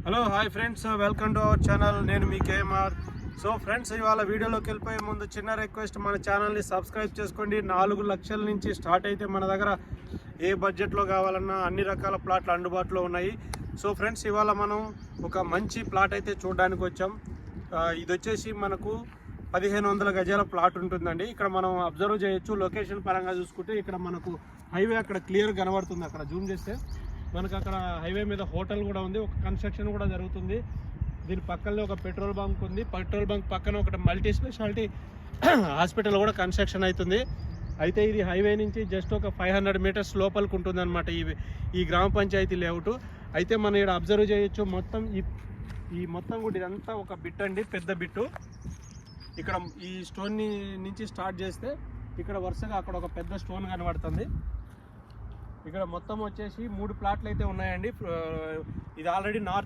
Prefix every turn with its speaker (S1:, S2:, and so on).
S1: Hello hi friends, welcome to our channel. నేను మీ KMR. So friends, ఇవాళ వీడియోలోకి వెళ్ళిపోయే ముందు చిన్న రిక్వెస్ట్, మన ఛానల్ని సబ్స్క్రైబ్ చేసుకోండి. 4 లక్షల నుంచి స్టార్ట్ అయితే మన దగ్గర ఏ బడ్జెట్లో కావాలన్నా అన్ని రకాల ప్లాట్లు అందుబాటులో ఉన్నాయి. సో ఫ్రెండ్స్, ఇవాళ మనం ఒక మంచి ప్లాట్ అయితే చూడడానికి వచ్చాం. ఇది వచ్చేసి మనకు 1500 గజాల ప్లాట్ ఉంటుందండి. ఇక్కడ మనం అబ్జర్వ్ చేయొచ్చు. లొకేషన్ పరంగా చూసుకుంటే ఇక్కడ మనకు హైవే అక్కడ క్లియర్ కనబడుతుంది. అక్కడ జూమ్ చేస్తే మనకు అక్కడ హైవే మీద హోటల్ కూడా ఉంది, ఒక కన్స్ట్రక్షన్ కూడా జరుగుతుంది. దీని పక్కనే ఒక పెట్రోల్ బంక్ ఉంది. పెట్రోల్ బంక్ పక్కన ఒక మల్టీ స్పెషాలిటీ హాస్పిటల్ కూడా కన్స్ట్రక్షన్ అవుతుంది. అయితే ఇది హైవే నుంచి జస్ట్ ఒక 500 మీటర్స్ లోపలికి ఉంటుంది అనమాట ఈ గ్రామ పంచాయతీ లేఅవుట్. అయితే మనం ఇక్కడ అబ్జర్వ్ చేయొచ్చు. మొత్తం ఈ మొత్తం కూడా ఇదంతా ఒక బిట్ అండి, పెద్ద బిట్టు. ఇక్కడ ఈ స్టోన్ నుంచి స్టార్ట్ చేస్తే ఇక్కడ వరుసగా అక్కడ ఒక పెద్ద స్టోన్ కనబడుతుంది. ఇక్కడ మొత్తం వచ్చేసి 3 ప్లాట్లు అయితే ఉన్నాయండి. ఇది ఆల్రెడీ నార్త్